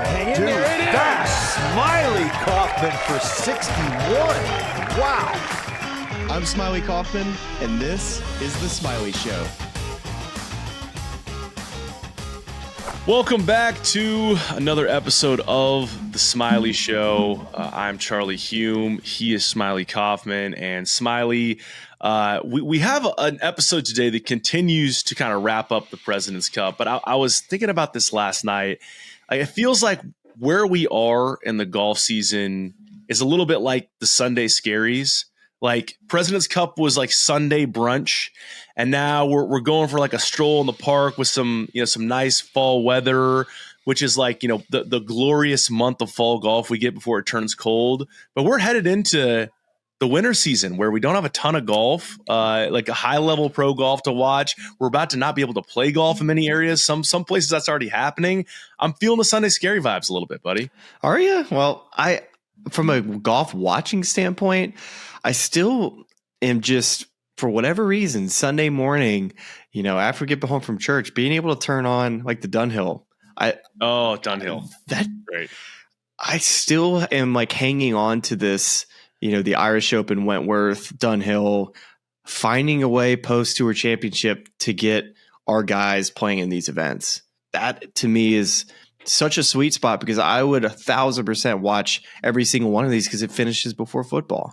Hang in there. That Smylie Kaufman for 61. Wow. I'm Smylie Kaufman, and this is The Smylie Show. Welcome back to another episode of The Smylie Show. I'm Charlie Hulme. He is Smylie Kaufman. And Smylie, we have an episode today that continues to kind of wrap up the President's Cup. But I was thinking about this last night. It feels like where we are in the golf season is a little bit like the Sunday Scaries. Like President's Cup was like Sunday brunch, and now we're going for like a stroll in the park with some nice fall weather, which is like the glorious month of fall golf we get before it turns cold. But we're headed into the winter season where we don't have a ton of golf, like a high level pro golf to watch. We're about to not be able to play golf in many areas. Some places that's already happening. I'm feeling the Sunday Scary vibes a little bit, buddy. Are you? Well, from a golf watching standpoint, I still am just, for whatever reason, Sunday morning, after we get home from church, being able to turn on like the Dunhill. Dunhill. That great. I still am like hanging on to this, the Irish Open, Wentworth, Dunhill, finding a way post-tour championship to get our guys playing in these events. That to me is such a sweet spot because I would 1,000% watch every single one of these because it finishes before football.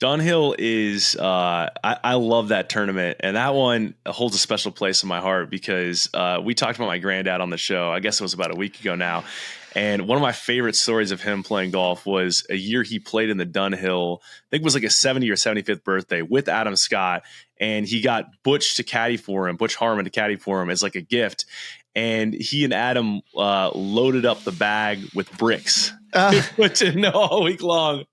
Dunhill is I love that tournament, and that one holds a special place in my heart because we talked about my granddad on the show. I guess it was about a week ago now, and one of my favorite stories of him playing golf was a year he played in the Dunhill. I think it was like his 70th or 75th birthday with Adam Scott, and he got Butch Harmon to caddy for him as like a gift. And he and Adam loaded up the bag with bricks. Put in all week long.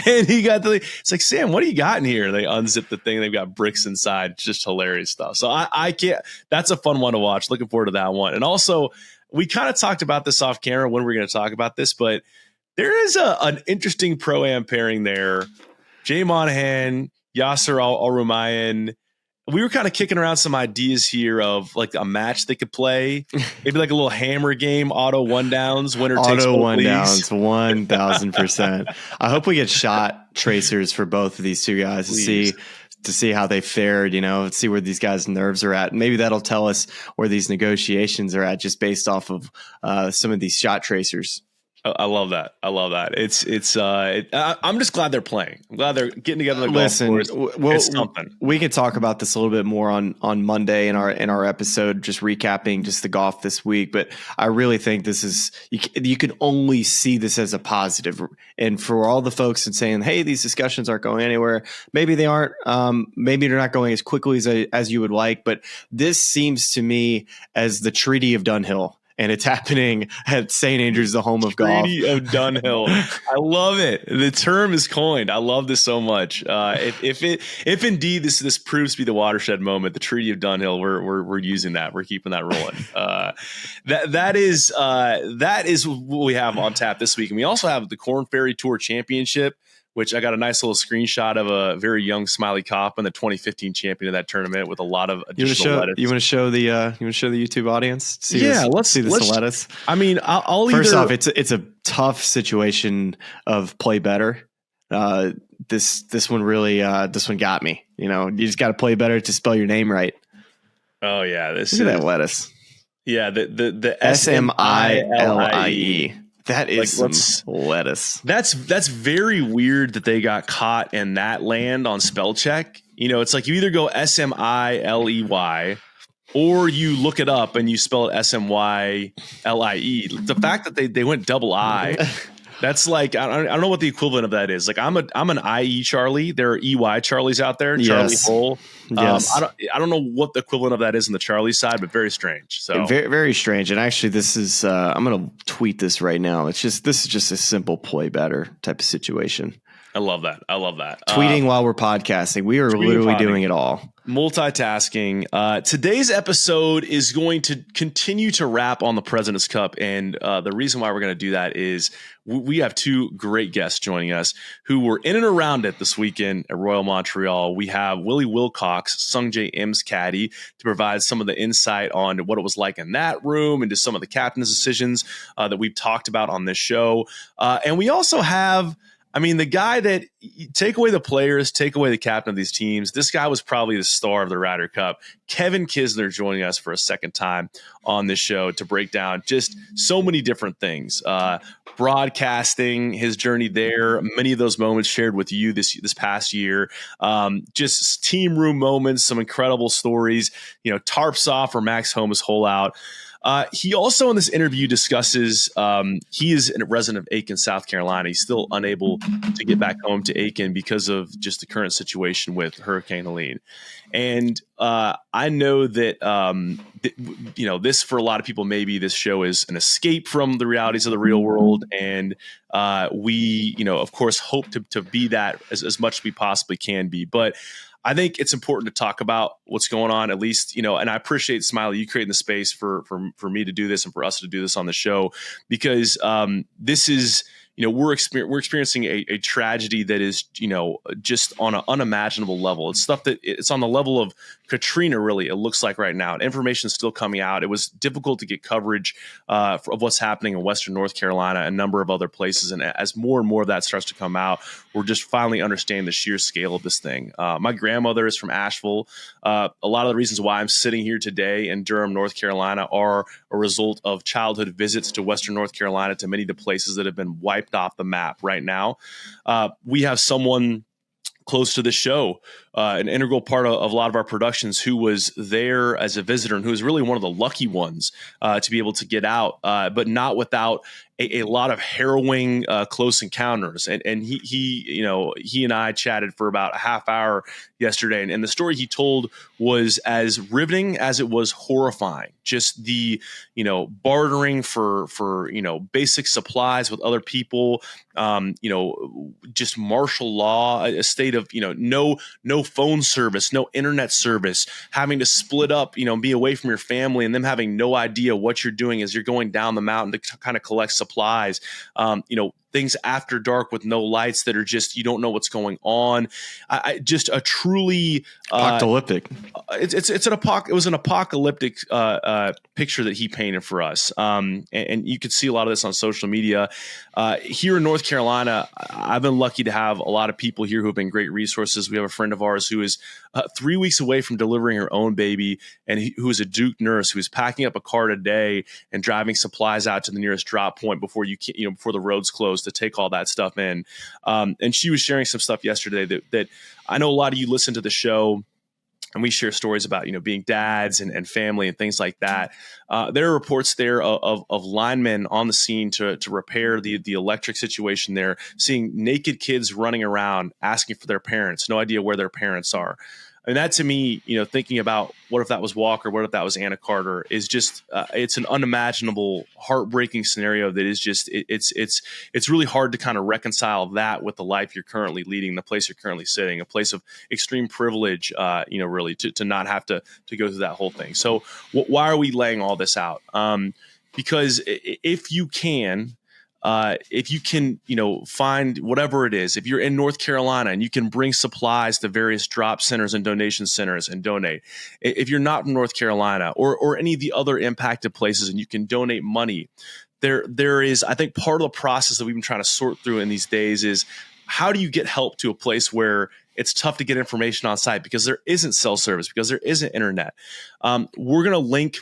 And he got it's like, Sam, what do you got in here? They unzip the thing. They've got bricks inside. Just hilarious stuff. So I can't. That's a fun one to watch. Looking forward to that one. And also, we kind of talked about this off camera when we're going to talk about this, but there is an interesting pro-am pairing there. Jay Monahan, Yasser Al-Rumayyan. We were kind of kicking around some ideas here of like a match they could play, maybe like a little hammer game, auto one downs, winner takes both one leagues. Downs, 1,000%. I hope we get shot tracers for both of these two guys to see how they fared, see where these guys' nerves are at. Maybe that'll tell us where these negotiations are at just based off of some of these shot tracers. I love that. I'm just glad they're playing. I'm glad they're getting together. It's something. We can talk about this a little bit more on Monday in our episode, just recapping just the golf this week. But I really think this is you can only see this as a positive. And for all the folks that saying, "Hey, these discussions aren't going anywhere," maybe they aren't. Maybe they're not going as quickly as you would like. But this seems to me as the Treaty of Dunhill. And it's happening at St. Andrews, the home of golf. Treaty of Dunhill. I love it. The term is coined. I love this so much. If indeed this proves to be the watershed moment, the Treaty of Dunhill, we're using that. We're keeping that rolling. That is what we have on tap this week, and we also have the Korn Ferry Tour Championship, which I got a nice little screenshot of a very young Smylie Kaufman, the 2015 champion of that tournament, with a lot of additional lettuce. You want to show the YouTube audience? Let's see this lettuce. I mean, I'll first off, it's a tough situation of play better. This one really this one got me. You just got to play better to spell your name right. Oh yeah, look at that lettuce. Yeah, the Smylie. That is lettuce. That's very weird that they got caught in that land on spell check. It's like you either go Smiley or you look it up and you spell it Smylie. The fact that they went double I, that's like I don't know what the equivalent of that is. Like I'm an IE Charlie. There are EY Charlies out there. Charlie Hull. Yes. I don't know what the equivalent of that is on the Charlie side, but very strange. So very, very strange. And actually, this is I'm going to tweet this right now. This is just a simple play better type of situation. I love that. Tweeting while we're podcasting. We are literally doing it all. Multitasking. Today's episode is going to continue to wrap on the President's Cup. And the reason why we're going to do that is we have two great guests joining us who were in and around it this weekend at Royal Montreal. We have Willy Wilcox, Sungjae Im's caddy, to provide some of the insight on what it was like in that room and just some of the captain's decisions that we've talked about on this show. And we also have, the guy that take away the players, take away the captain of these teams. This guy was probably the star of the Ryder Cup. Kevin Kisner joining us for a second time on this show to break down just so many different things. Broadcasting, his journey there, many of those moments shared with you this past year. Just team room moments, some incredible stories. Tarps off or Max Homa's hole out. He also in this interview discusses he is a resident of Aiken, South Carolina. He's still unable to get back home to Aiken because of just the current situation with Hurricane Helene. And I know that, this for a lot of people, maybe this show is an escape from the realities of the real world. And we, of course, hope to be that as much as we possibly can be. But I think it's important to talk about what's going on, at least, and I appreciate, Smylie, you creating the space for me to do this and for us to do this on the show, because this is, we're experiencing a tragedy that is, just on an unimaginable level. It's stuff that it's on the level of Katrina, really, it looks like right now. And information is still coming out. It was difficult to get coverage of what's happening in Western North Carolina, a number of other places. And as more and more of that starts to come out, we're just finally understanding the sheer scale of this thing. My grandmother is from Asheville. A lot of the reasons why I'm sitting here today in Durham, North Carolina, are a result of childhood visits to Western North Carolina, to many of the places that have been wiped off the map right now. We have someone close to the show, an integral part of a lot of our productions, who was there as a visitor and who was really one of the lucky ones to be able to get out, but not without a lot of harrowing close encounters. And he and I chatted for about a half hour yesterday. And the story he told was as riveting as it was horrifying. Just the, bartering for basic supplies with other people, just martial law, a state of, no phone service, no internet service, having to split up, be away from your family, and them having no idea what you're doing as you're going down the mountain to kind of collect supplies, things after dark with no lights that are just, you don't know what's going on. Just a truly apocalyptic. It was an apocalyptic picture that he painted for us. And you could see a lot of this on social media. Here in North Carolina, I've been lucky to have a lot of people here who have been great resources. We have a friend of ours who is 3 weeks away from delivering her own baby, and who is a Duke nurse who is packing up a car today and driving supplies out to the nearest drop point before before the roads close to take all that stuff in. And she was sharing some stuff yesterday that I know a lot of you listen to the show, and we share stories about, being dads and family and things like that. There are reports there of linemen on the scene to repair the electric situation there, seeing naked kids running around asking for their parents, no idea where their parents are. And that, to me, thinking about what if that was Walker, what if that was Anna Carter, is just it's an unimaginable, heartbreaking scenario that is just it's really hard to kind of reconcile that with the life you're currently leading, the place you're currently sitting, a place of extreme privilege, really to not have to go through that whole thing. So why are we laying all this out? Because if you can, find whatever it is, if you're in North Carolina and you can bring supplies to various drop centers and donation centers and donate, if you're not from North Carolina or any of the other impacted places and you can donate money, there is, I think, part of the process that we've been trying to sort through in these days is, how do you get help to a place where it's tough to get information on site because there isn't cell service, because there isn't internet? We're going to link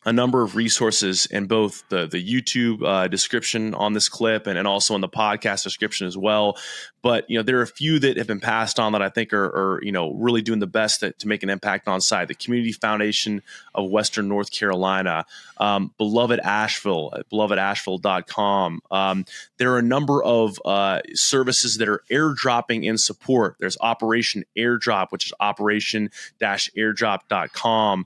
a number of resources in both the YouTube description on this clip and also in the podcast description as well. But, there are a few that have been passed on that I think are really doing the best to make an impact on site. The Community Foundation of Western North Carolina, Beloved Asheville at belovedasheville.com. There are a number of services that are airdropping in support. There's Operation Airdrop, which is operation-airdrop.com.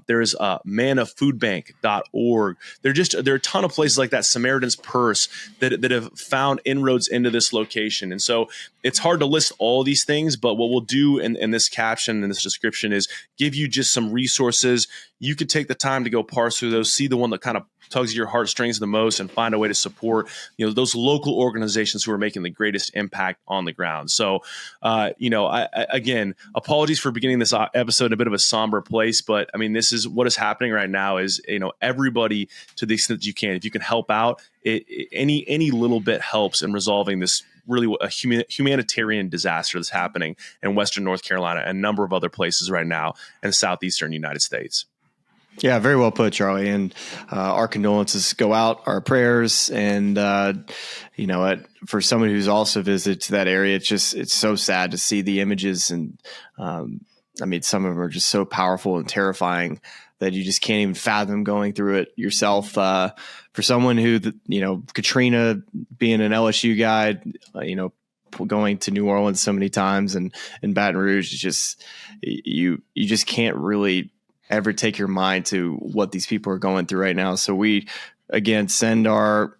There's Mana Food foodbank.org. There are a ton of places like that, Samaritan's Purse, that have found inroads into this location. And so it's hard to list all these things, but what we'll do in this caption, in this description, is give you just some resources. You could take the time to go parse through those, see the one that kind of tugs at your heartstrings the most, and find a way to support, those local organizations who are making the greatest impact on the ground. So, again, apologies for beginning this episode in a bit of a somber place, but I mean, this is what is happening right now. Is everybody, to the extent that you can, if you can help out, any little bit helps in resolving this really a humanitarian disaster that's happening in Western North Carolina and a number of other places right now in the southeastern United States. Yeah, very well put, Charlie. And our condolences go out, our prayers. And, for someone who's also visited to that area, it's so sad to see the images. And some of them are just so powerful and terrifying that you just can't even fathom going through it yourself. For someone who, Katrina being an LSU guy, going to New Orleans so many times and Baton Rouge, it's just, you just can't really ever take your mind to what these people are going through right now. So we, again, send our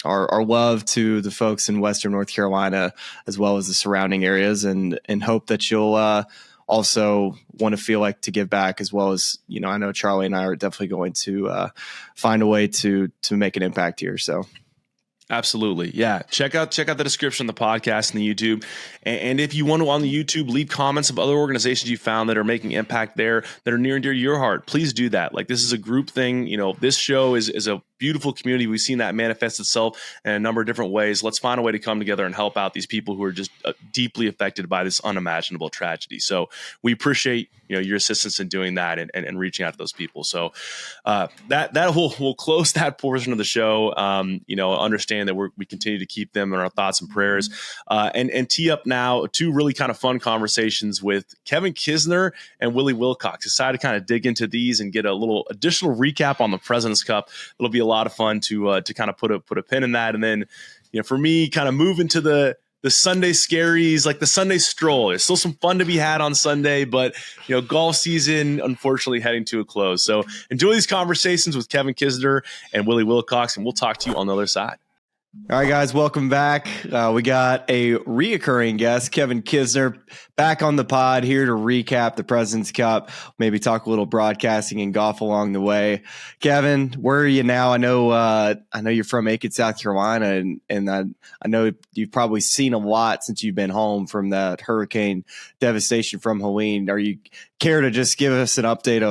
love to the folks in Western North Carolina, as well as the surrounding areas, and hope that you'll also want to feel like to give back, as well as, I know Charlie and I are definitely going to find a way to make an impact here. So. Absolutely. Yeah. Check out the description of the podcast and the YouTube. And if you want to, on the YouTube, leave comments of other organizations you found that are making impact there, that are near and dear to your heart. Please do that. Like, this is a group thing. This show is a beautiful community. We've seen that manifest itself in a number of different ways. Let's find a way to come together and help out these people who are just deeply affected by this unimaginable tragedy. So we appreciate your assistance in doing that and reaching out to those people. So that we'll close that portion of the show. Understand that we continue to keep them in our thoughts and prayers, and tee up now two really kind of fun conversations with Kevin Kisner and Willy Wilcox. Decided to kind of dig into these and get a little additional recap on the President's Cup. It'll be a lot of fun to kind of put a pin in that, and then for me, kind of move into the Sunday scaries, like the Sunday stroll. There's still some fun to be had on Sunday, but golf season unfortunately heading to a close. So enjoy these conversations with Kevin Kisner and Willy Wilcox, and we'll talk to you on the other side. All right, guys, welcome back. We got a reoccurring guest, Kevin Kisner, back on the pod, here to recap the President's Cup, maybe talk a little broadcasting and golf along the way. Kevin, where are you now? I know you're from Aiken, South Carolina, and I know you've probably seen a lot since you've been home from that hurricane devastation from Helene. Are you care to just give us an update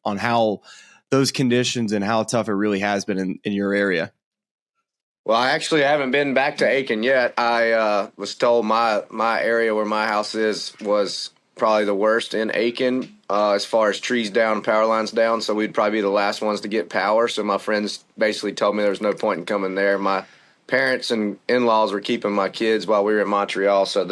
on how those conditions and how tough it really has been in your area? Well, I actually haven't been back to Aiken yet. I was told my area where my house is was probably the worst in Aiken as far as trees down, power lines down, so we'd probably be the last ones to get power. So my friends basically told me there was no point in coming there. My parents and in-laws were keeping my kids while we were in Montreal, so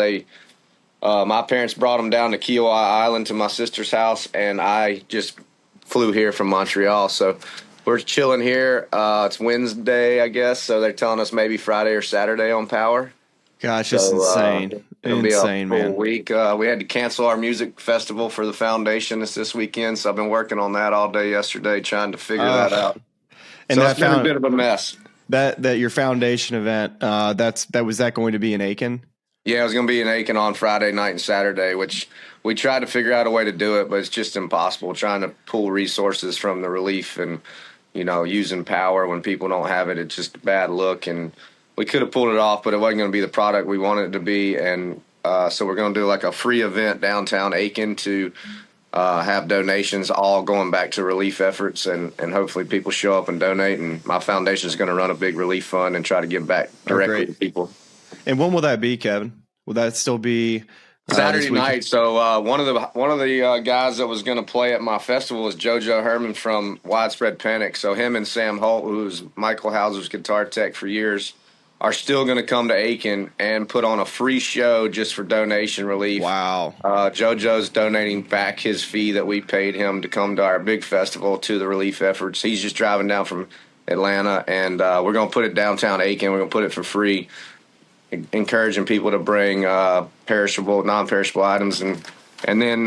my parents brought them down to Kiowa Island to my sister's house, and I just flew here from Montreal. So we're chilling here. It's Wednesday, I guess, so they're telling us maybe Friday or Saturday on power. Gosh, that's insane. It'll be insane, a full man. week. We had to cancel our music festival for the foundation this weekend, so I've been working on that all day yesterday, trying to figure that out. And so it's been a bit of a mess. That your foundation event, was that going to be in Aiken? Yeah, it was going to be in Aiken on Friday night and Saturday, which we tried to figure out a way to do it, but it's just impossible trying to pull resources from the relief and using power when people don't have it. It's just a bad look, and we could have pulled it off, but it wasn't going to be the product we wanted it to be. And so we're going to do like a free event downtown Aiken to have donations all going back to relief efforts, and hopefully people show up and donate. And my foundation is going to run a big relief fund and try to give back directly to people. And when will that be, Kevin? Will that still be Saturday night? So one of the guys that was going to play at my festival was JoJo Herman from Widespread Panic. So him and Sam Holt, who's Michael Hauser's guitar tech for years, are still going to come to Aiken and put on a free show just for donation relief. Wow. JoJo's donating back his fee that we paid him to come to our big festival to the relief efforts. He's just driving down from Atlanta, and we're going to put it downtown Aiken. We're going to put it for free, encouraging people to bring non-perishable items, and then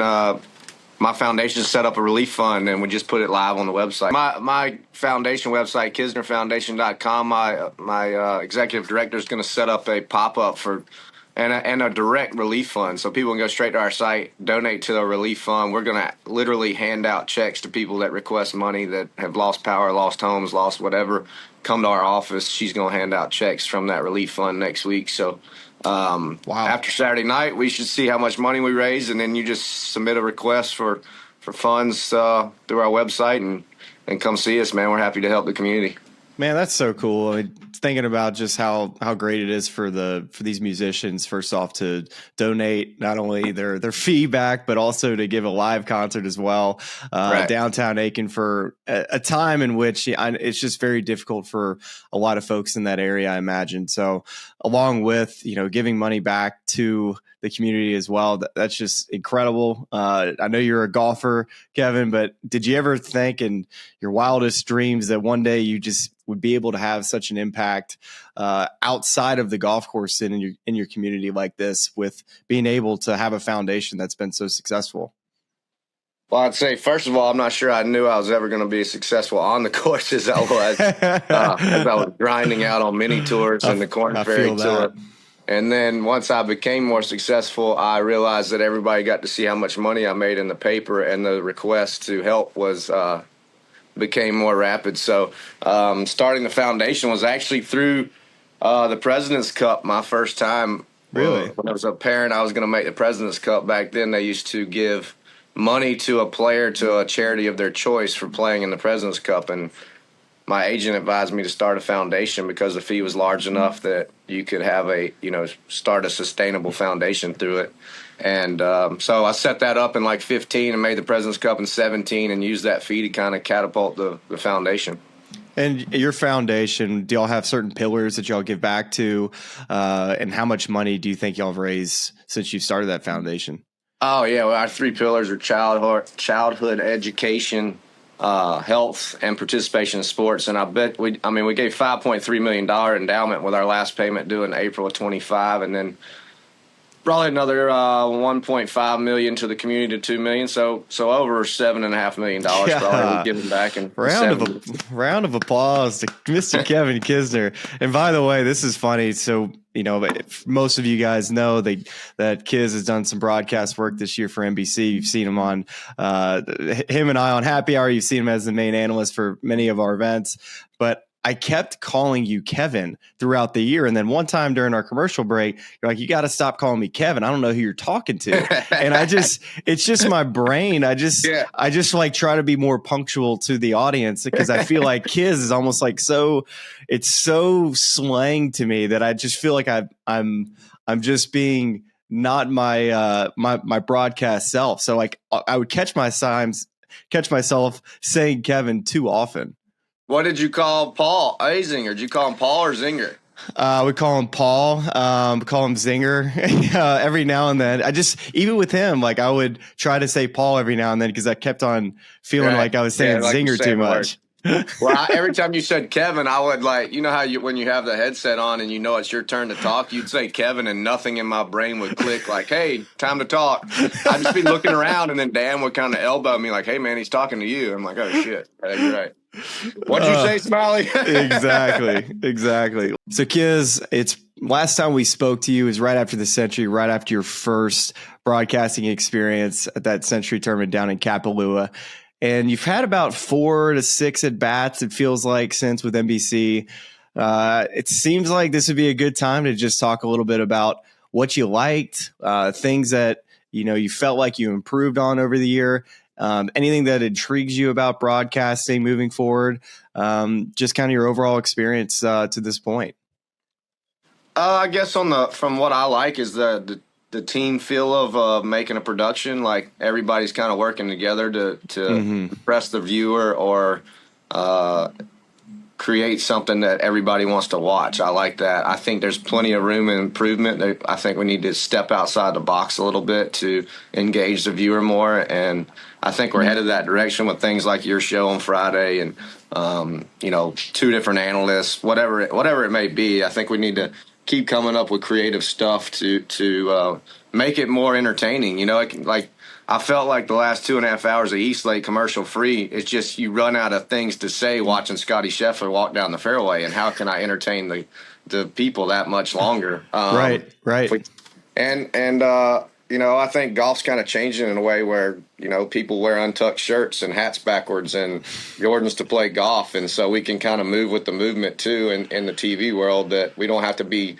my foundation set up a relief fund, and we just put it live on the website. My foundation website, KisnerFoundation.com, my executive director is going to set up a pop-up for and a direct relief fund, so people can go straight to our site, donate to the relief fund. We're going to literally hand out checks to people that request money, that have lost power, lost homes, lost whatever. Come to our office. She's going to hand out checks from that relief fund next week. So after Saturday night, we should see how much money we raise, and then you just submit a request for funds through our website and come see us, man. We're happy to help the community. Man, that's so cool. I mean, thinking about just how great it is for these musicians, first off, to donate not only their feedback, but also to give a live concert as well, downtown Aiken, for a time in which it's just very difficult for a lot of folks in that area, I imagine. So along with, giving money back to the community as well, that's just incredible. I know you're a golfer, Kevin, but did you ever think in your wildest dreams that one day you just would be able to have such an impact outside of the golf course in your community like this, with being able to have a foundation that's been so successful? Well, I'd say, first of all, I'm not sure I knew I was ever going to be as successful on the course as I was. As I was grinding out on mini tours and the Korn Ferry tour. And then once I became more successful, I realized that everybody got to see how much money I made in the paper, and the request to help became more rapid. So starting the foundation was actually through the President's Cup, my first time. Really? When I was a parent, I was going to make the President's Cup. Back then, they used to give money to a player, to a charity of their choice, for playing in the President's Cup. And my agent advised me to start a foundation because the fee was large enough that you could have start a sustainable foundation through it. And so I set that up in 15 and made the President's Cup in 17 and used that fee to kind of catapult the foundation. And your foundation, do y'all have certain pillars that y'all give back to? And how much money do you think y'all have raised since you started that foundation? Oh, yeah. Well, our 3 pillars are childhood education, health, and participation in sports. And we gave $5.3 million endowment with our last payment due in April of 25, and then probably another $1.5 million to the community, to $2 million. So over $7.5 million probably we're giving back. And round of applause to Mr. Kevin Kisner. And by the way, this is funny. So most of you guys know that Kiz has done some broadcast work this year for NBC. You've seen him on him and I on Happy Hour. You've seen him as the main analyst for many of our events. But I kept calling you Kevin throughout the year. And then one time during our commercial break, you're like, you got to stop calling me Kevin. I don't know who you're talking to. And it's just my brain. I just try to be more punctual to the audience, because I feel like Kiz is almost it's so slang to me that I just feel like I'm just being not my broadcast self. So I would catch myself saying Kevin too often. What did you call Paul Azinger? Did you call him Paul or Zinger? We call him Paul. We call him Zinger every now and then. Even with him, I would try to say Paul every now and then, because I kept on feeling like I was saying Zinger too much. Well, every time you said Kevin, I would how when you have the headset on and it's your turn to talk, you'd say Kevin and nothing in my brain would click hey, time to talk. I'd just be looking around, and then Dan would kind of elbow me hey, man, he's talking to you. I'm like, oh, shit. You're right. What'd you say, Smylie? Exactly. So, Kiz, it's last time we spoke to you is right after the Century, right after your first broadcasting experience at that Century tournament down in Kapalua. And you've had about 4 to 6 at bats, it feels like, since with NBC. It seems like this would be a good time to just talk a little bit about what you liked, things that you felt like you improved on over the year, anything that intrigues you about broadcasting moving forward, just kind of your overall experience to this point. I guess from what I like is the team feel of making a production. Everybody's kind of working together to impress the viewer or create something that everybody wants to watch. I like that. I think there's plenty of room and improvement. I think we need to step outside the box a little bit to engage the viewer more, and I think we're headed that direction with things like your show on Friday and 2 different analysts, whatever it may be. I think we need to keep coming up with creative stuff to make it more entertaining. I felt like the last 2.5 hours of East Lake commercial free, it's just you run out of things to say watching Scotty Scheffler walk down the fairway, and how can I entertain the people that much longer? Right. I think golf's kind of changing in a way where, people wear untucked shirts and hats backwards and Jordans to play golf. And so we can kind of move with the movement too in the TV world, that we don't have to be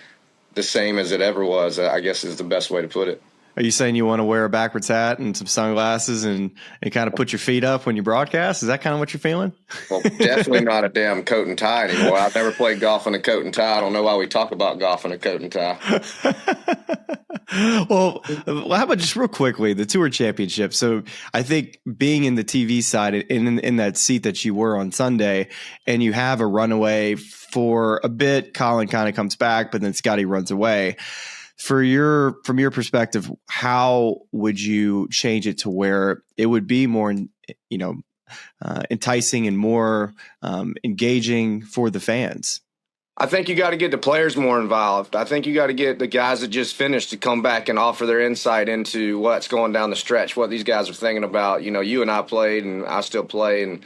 the same as it ever was, I guess is the best way to put it. Are you saying you want to wear a backwards hat and some sunglasses and kind of put your feet up when you broadcast? Is that kind of what you're feeling? Well, definitely not a damn coat and tie anymore. I've never played golf in a coat and tie. I don't know why we talk about golf in a coat and tie. Well, how about just real quickly, the Tour Championship? So I think being in the TV side, in that seat that you were on Sunday, and you have a runaway for a bit, Colin kind of comes back, but then Scotty runs away. From your perspective, how would you change it to where it would be more, enticing and more engaging for the fans? I think you got to get the players more involved. I think you got to get the guys that just finished to come back and offer their insight into what's going down the stretch, what these guys are thinking about. You and I played, and I still play,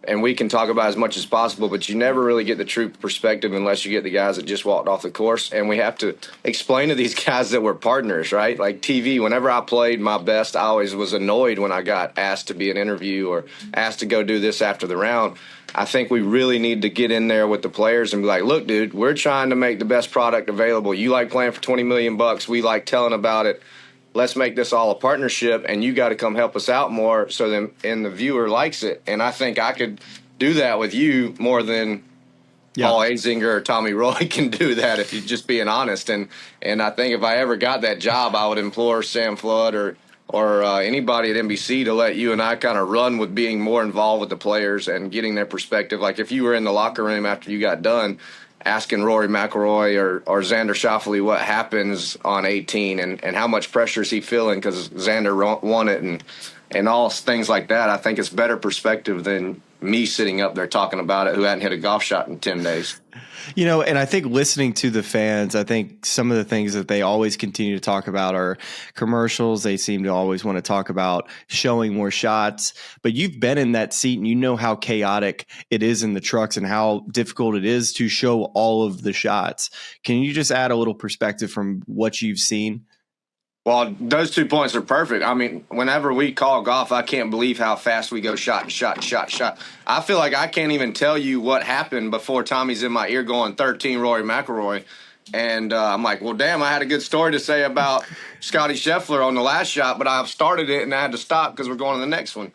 and we can talk about as much as possible, but you never really get the true perspective unless you get the guys that just walked off the course. And we have to explain to these guys that we're partners, right? Like TV, whenever I played my best, I always was annoyed when I got asked to be an interview or asked to go do this after the round. I think we really need to get in there with the players and be like, look, dude, we're trying to make the best product available. You like playing for $20 million. We like telling about it. Let's make this all a partnership, and you got to come help us out more so the viewer likes it. And I think I could do that with you more than Paul Azinger or Tommy Roy can do that, if you're just being honest. And I think if I ever got that job, I would implore Sam Flood or anybody at NBC to let you and I kind of run with being more involved with the players and getting their perspective. Like if you were in the locker room after you got done, asking Rory McIlroy or Xander Schauffele what happens on 18 and how much pressure is he feeling because Xander won it and all things like that. I think it's better perspective than me sitting up there talking about it who hadn't hit a golf shot in 10 days. And I think listening to the fans, I think some of the things that they always continue to talk about are commercials. They seem to always want to talk about showing more shots, but you've been in that seat and you know how chaotic it is in the trucks and how difficult it is to show all of the shots. Can you just add a little perspective from what you've seen? Well, those 2 points are perfect. I mean, whenever we call golf, I can't believe how fast we go shot. I feel like I can't even tell you what happened before Tommy's in my ear going 13 Rory McIlroy. And I'm like, well, damn, I had a good story to say about Scotty Scheffler on the last shot, but I've started it and I had to stop because we're going to the next one.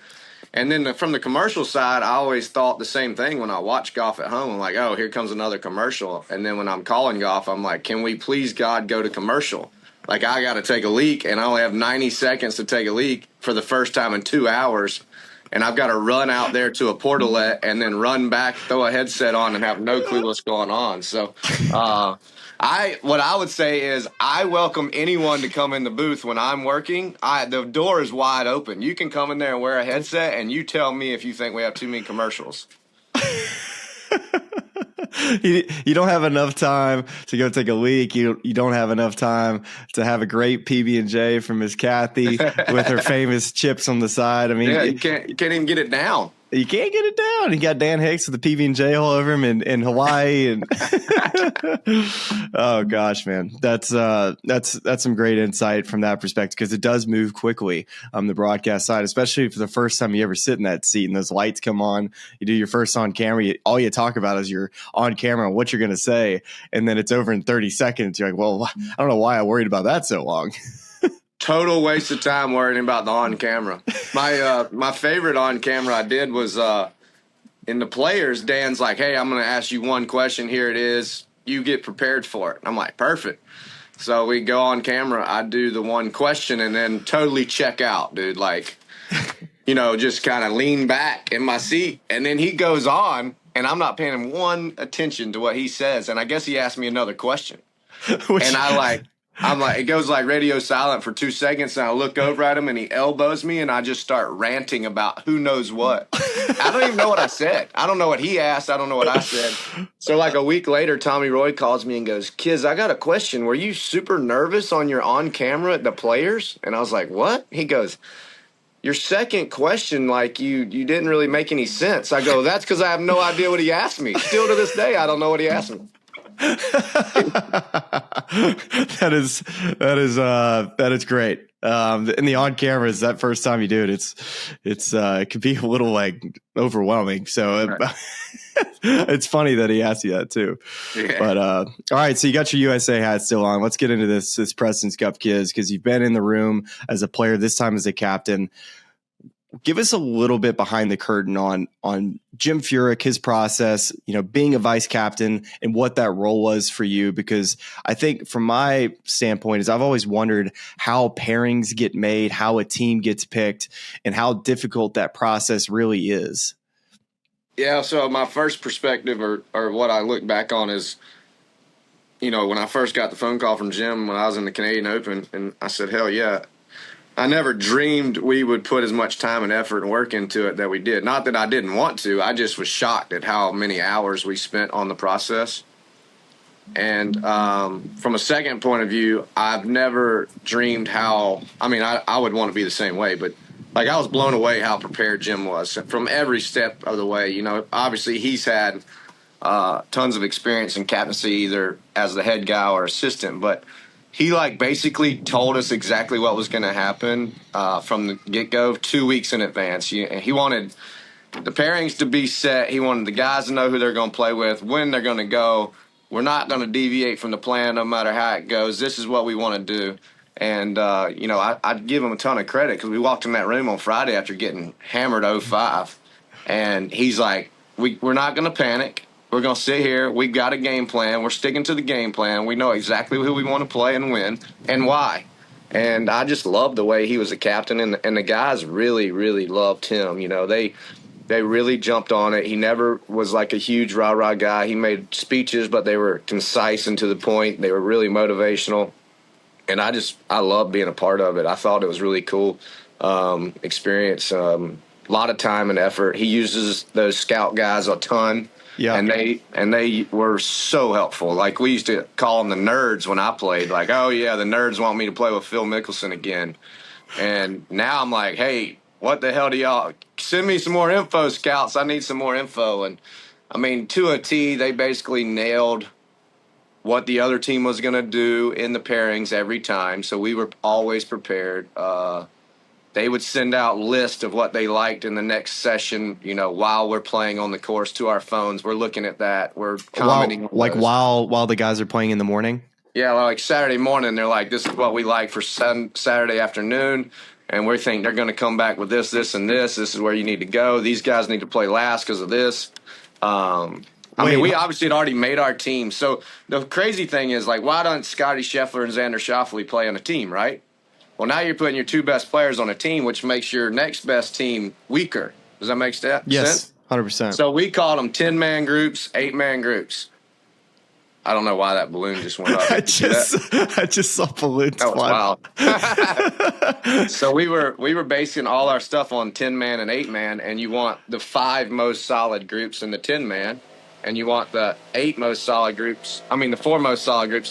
And then from the commercial side, I always thought the same thing when I watch golf at home. I'm like, oh, here comes another commercial. And then when I'm calling golf, I'm like, can we please, God, go to commercial? Like, I got to take a leak, and I only have 90 seconds to take a leak for the first time in 2 hours, and I've got to run out there to a portalette and then run back, throw a headset on, and have no clue what's going on. So what I would say is I welcome anyone to come in the booth when I'm working. The door is wide open. You can come in there and wear a headset, and you tell me if you think we have too many commercials. You don't have enough time to go take a leak. You don't have enough time to have a great PB&J from Miss Kathy with her famous chips on the side. I mean, yeah, you can't even get it down. You can't get it down. You got Dan Hicks with the PB&J all over him in Hawaii, and oh gosh, man, that's some great insight from that perspective because it does move quickly on the broadcast side, especially for the first time you ever sit in that seat and those lights come on. You do your first on camera. All you talk about is you're on camera and what you're going to say, and then it's over in 30 seconds. You're like, well, I don't know why I worried about that so long. Total waste of time worrying about the on camera. My favorite on camera I did was in the players. Dan's like, hey, I'm going to ask you one question. Here it is. You get prepared for it. I'm like, perfect. So we go on camera. I do the one question and then totally check out, dude. Like, just kind of lean back in my seat. And then he goes on, and I'm not paying him one attention to what he says. And I guess he asked me another question. And I'm like, it goes like radio silent for 2 seconds, and I look over at him, and he elbows me, and I just start ranting about who knows what. I don't even know what I said. I don't know what he asked. I don't know what I said. So like a week later, Tommy Roy calls me and goes, Kiz, I got a question. Were you super nervous on your on camera at the players? And I was like, what? He goes, your second question, like you didn't really make any sense. I go, that's because I have no idea what he asked me. Still to this day, I don't know what he asked me. That is great. And the on cameras, that first time you do it, it could be a little like overwhelming. So Right. it's funny that he asked you that too. Yeah. But all right, so you got your USA hat still on. Let's get into this President's Cup quiz, because you've been in the room as a player, this time as a captain. Give us a little bit behind the curtain on Jim Furyk, his process, being a vice captain, and what that role was for you. Because I think from my standpoint is I've always wondered how pairings get made, how a team gets picked, and how difficult that process really is. Yeah, so my first perspective or what I look back on is, when I first got the phone call from Jim when I was in the Canadian Open, and I said, hell yeah. I never dreamed we would put as much time and effort and work into it that we did. Not that I didn't want to. I just was shocked at how many hours we spent on the process. And from a second point of view, I've never dreamed how – I would want to be the same way. But, I was blown away how prepared Jim was from every step of the way. Obviously he's had tons of experience in captaincy either as the head guy or assistant. But – he basically told us exactly what was going to happen from the get-go 2 weeks in advance. He wanted the pairings to be set. He wanted the guys to know who they're going to play with, when they're going to go. We're not going to deviate from the plan no matter how it goes. This is what we want to do. And, I'd give him a ton of credit because we walked in that room on Friday after getting hammered 0-5. And he's like, we're not going to panic. We're going to sit here. We've got a game plan. We're sticking to the game plan. We know exactly who we want to play and win and why. And I just loved the way he was a captain, and the guys really, really loved him. They really jumped on it. He never was like a huge rah-rah guy. He made speeches, but they were concise and to the point. They were really motivational. And I loved being a part of it. I thought it was really cool experience. A lot of time and effort. He uses those scout guys a ton. Yeah, and they were so helpful. We used to call them the nerds when I played. Oh yeah, the nerds want me to play with Phil Mickelson again. And now I'm like, hey, what the hell do y'all send me some more info, scouts? I need some more info. And to a T, they basically nailed what the other team was going to do in the pairings every time. So we were always prepared. They would send out lists of what they liked in the next session, while we're playing on the course to our phones. We're looking at that. We're commenting. While the guys are playing in the morning? Yeah, Saturday morning, they're like, this is what we like for Saturday afternoon. And we think they're going to come back with this, this, and this. This is where you need to go. These guys need to play last because of this. We obviously had already made our team. So the crazy thing is, why don't Scotty Scheffler and Xander Schauffele play on a team, right? Well, now you're putting your two best players on a team, which makes your next best team weaker. Does that make sense? Yes, 100%. So we called them 10-man groups, 8-man groups. I don't know why that balloon just went up. I just saw balloons. That was wild. So we were basing all our stuff on 10-man and 8-man, and you want the 5 most solid groups in the 10-man, and you want the 4 most solid groups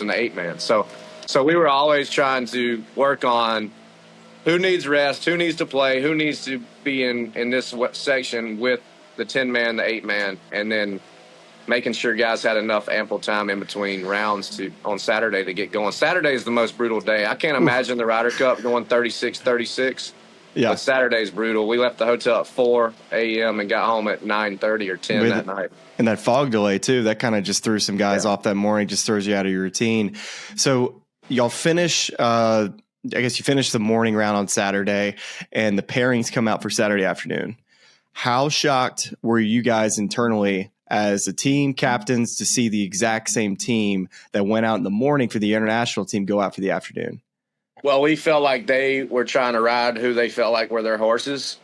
in the 8-man. So we were always trying to work on who needs rest, who needs to play, who needs to be in this section with the 10-man, the 8-man, and then making sure guys had enough ample time in between rounds on Saturday to get going. Saturday is the most brutal day. I can't imagine the Ryder Cup going 36-36. Yeah. But Saturday's brutal. We left the hotel at 4 a.m. and got home at 9:30 or 10 that night. And that fog delay, too, that kind of just threw some guys off that morning, just throws you out of your routine. So y'all finish I guess you finish the morning round on Saturday, and the pairings come out for Saturday afternoon. How shocked were you guys internally as a team captains to see the exact same team that went out in the morning for the international team go out for the afternoon? Well, we felt like they were trying to ride who they felt like were their horses.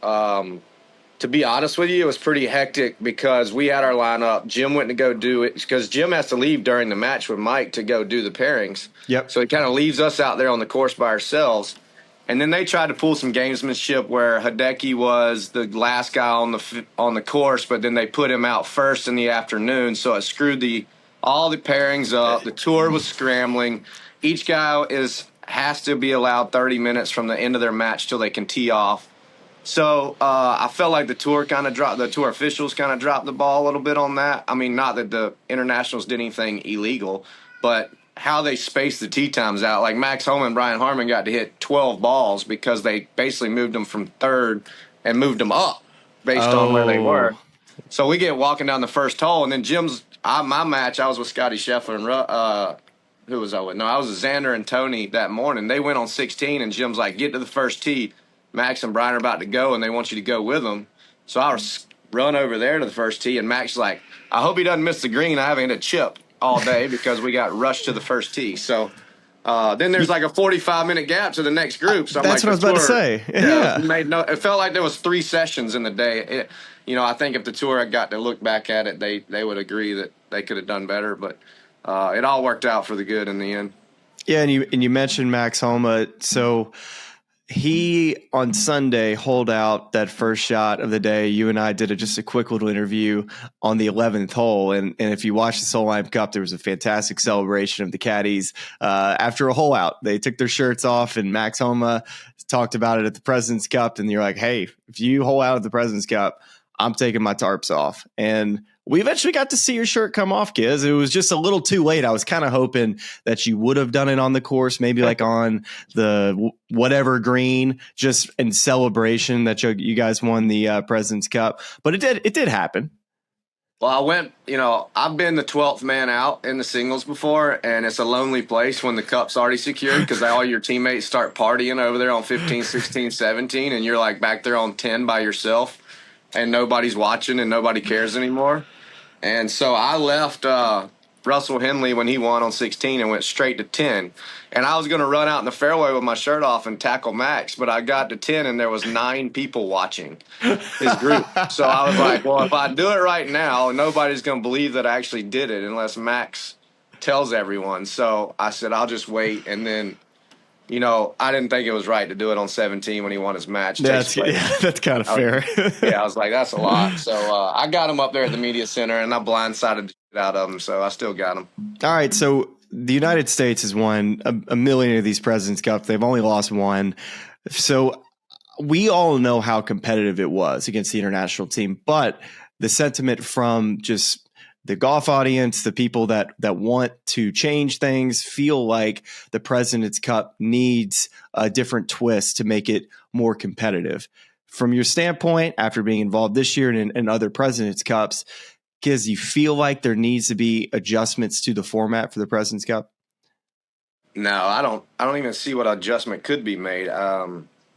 To be honest with you, it was pretty hectic because we had our lineup. Jim went to go do it because Jim has to leave during the match with Mike to go do the pairings. Yep. So he kind of leaves us out there on the course by ourselves. And then they tried to pull some gamesmanship where Hideki was the last guy on the course, but then they put him out first in the afternoon, so it screwed all the pairings up. The tour was scrambling. Each guy has to be allowed 30 minutes from the end of their match till they can tee off. So I felt like the tour officials kind of dropped the ball a little bit on that. I mean, not that the internationals did anything illegal, but how they spaced the tee times out. Like Max Homa and Brian Harmon got to hit 12 balls because they basically moved them from third and moved them up based on where they were. So we get walking down the first hole, and then my match, I was with Scotty Scheffler and who was I with? No, I was with Xander and Tony that morning. They went on 16, and Jim's like, get to the first tee. Max and Brian are about to go, and they want you to go with them. So I was run over there to the first tee, and Max is like, I hope he doesn't miss the green. I haven't hit a chip all day because we got rushed to the first tee. So then there's like a 45-minute gap to the next group. So that's what I was about to say. Yeah. It felt like there was 3 sessions in the day. I think if the tour had got to look back at it, they would agree that they could have done better. But it all worked out for the good in the end. Yeah, and you mentioned Max Homa. So he, on Sunday, holed out that first shot of the day. You and I did just a quick little interview on the 11th hole. And if you watch the Solheim Cup, there was a fantastic celebration of the caddies after a hole out. They took their shirts off, and Max Homa talked about it at the President's Cup. And you're like, hey, if you hole out at the President's Cup, I'm taking my tarps off. And we eventually got to see your shirt come off, Kiz. It was just a little too late. I was kind of hoping that you would have done it on the course, maybe like on the whatever green, just in celebration that you guys won the President's Cup. But it did happen. Well, I've been the 12th man out in the singles before, and it's a lonely place when the cup's already secured because all your teammates start partying over there on 15, 16, 17, and you're like back there on 10 by yourself, and nobody's watching and nobody cares anymore. And so I left Russell Henley when he won on 16 and went straight to 10. And I was going to run out in the fairway with my shirt off and tackle Max, but I got to 10 and there was 9 people watching his group. So I was like, well, if I do it right now, nobody's going to believe that I actually did it unless Max tells everyone. So I said, I'll just wait. And then, I didn't think it was right to do it on 17 when he won his match. That's kind of fair. I was like, that's a lot. So I got him up there at the media center, and I blindsided the shit out of him, so I still got him. All right, so the United States has won a million of these President's Cups. They've only lost one. So we all know how competitive it was against the international team, but the sentiment from just the golf audience, the people that want to change things, feel like the President's Cup needs a different twist to make it more competitive. From your standpoint, after being involved this year and other President's Cups, Kiz, you feel like there needs to be adjustments to the format for the President's Cup? No, I don't even see what adjustment could be made.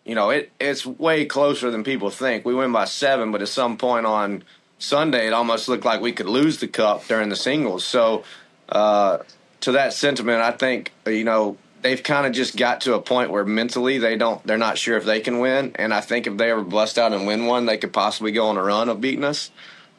It's way closer than people think. We win by 7, but at some point on Sunday, it almost looked like we could lose the cup during the singles. So to that sentiment, I think, they've kind of just got to a point where mentally they're not sure if they can win. And I think if they ever bust out and win one, they could possibly go on a run of beating us.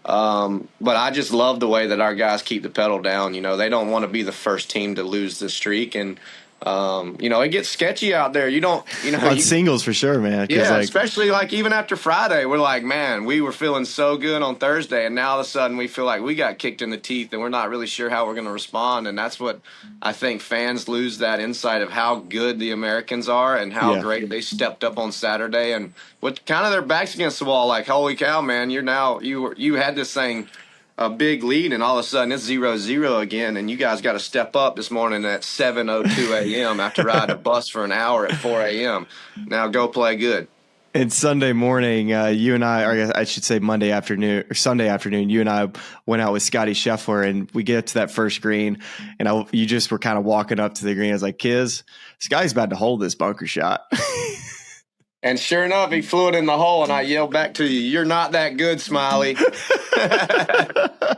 But I just love the way that our guys keep the pedal down. They don't want to be the first team to lose the streak. And, it gets sketchy out there. On singles for sure, man. Yeah, especially even after Friday, we're like, man, we were feeling so good on Thursday, and now all of a sudden we feel like we got kicked in the teeth, and we're not really sure how we're going to respond. And that's what I think fans lose that insight of how good the Americans are and how great they stepped up on Saturday, and with kind of their backs against the wall, like, holy cow, man, you had this thing a big lead, and all of a sudden it's 0-0 again, and you guys got to step up this morning at 7:02 a.m. after riding a bus for an hour at 4 a.m. Now go play good. And Sunday morning, you and I, or I should say Monday afternoon or Sunday afternoon, you and I went out with Scotty Scheffler, and we get to that first green, and you just were kind of walking up to the green. I was like, Kiz, this guy's about to hold this bunker shot. And sure enough, he flew it in the hole, and I yelled back to you, "You're not that good, Smylie."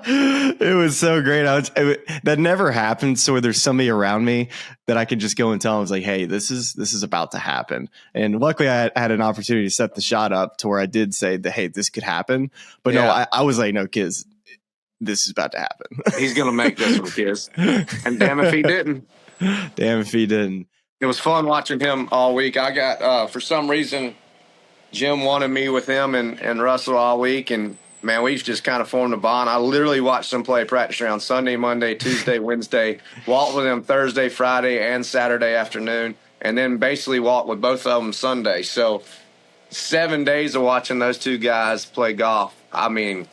It was so great. That never happens. So there's somebody around me that I can just go and tell them, I was like, hey, this is about to happen. And luckily I had an opportunity to set the shot up to where I did say that, hey, this could happen. But no, I was like, no, Kiz, this is about to happen. He's going to make this one, Kiz. And damn if he didn't. Damn if he didn't. It was fun watching him all week. I got, for some reason, Jim wanted me with him and Russell all week, and man, we've just kind of formed a bond. I literally watched them play practice round Sunday, Monday, Tuesday, Wednesday, walked with them Thursday, Friday, and Saturday afternoon, and then basically walked with both of them Sunday. So 7 days of watching those two guys play golf. I mean,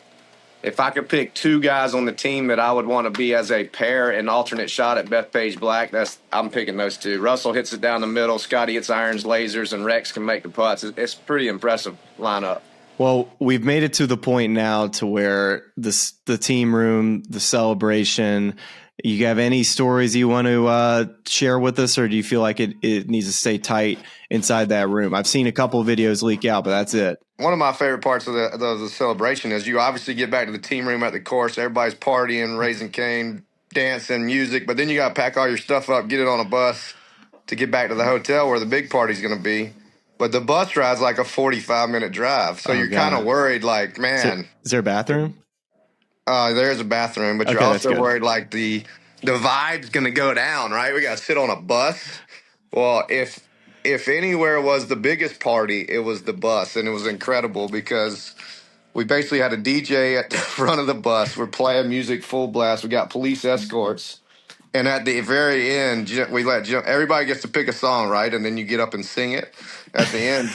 if I could pick two guys on the team that I would want to be as a pair and alternate shot at Bethpage Black, I'm picking those two. Russell hits it down the middle, Scotty hits irons, lasers, and Rex can make the putts. It's a pretty impressive lineup. Well, we've made it to the point now to where the team room, the celebration. You have any stories you want to share with us, or do you feel like it needs to stay tight inside that room? I've seen a couple of videos leak out, but that's it. One of my favorite parts of the celebration is you obviously get back to the team room at the course. Everybody's partying, raising cane, dancing, music, but then you got to pack all your stuff up, get it on a bus to get back to the hotel where the big party's going to be. But the bus ride's like a 45-minute drive, so you're kind of worried, like, man. Is there a bathroom? There's a bathroom, but you're also worried, like, the vibe's going to go down, right? We got to sit on a bus. Well, if anywhere was the biggest party, it was the bus, and it was incredible because we basically had a DJ at the front of the bus. We're playing music full blast. We got police escorts. And at the very end, we let Jim, everybody gets to pick a song, right? And then you get up and sing it. At the end,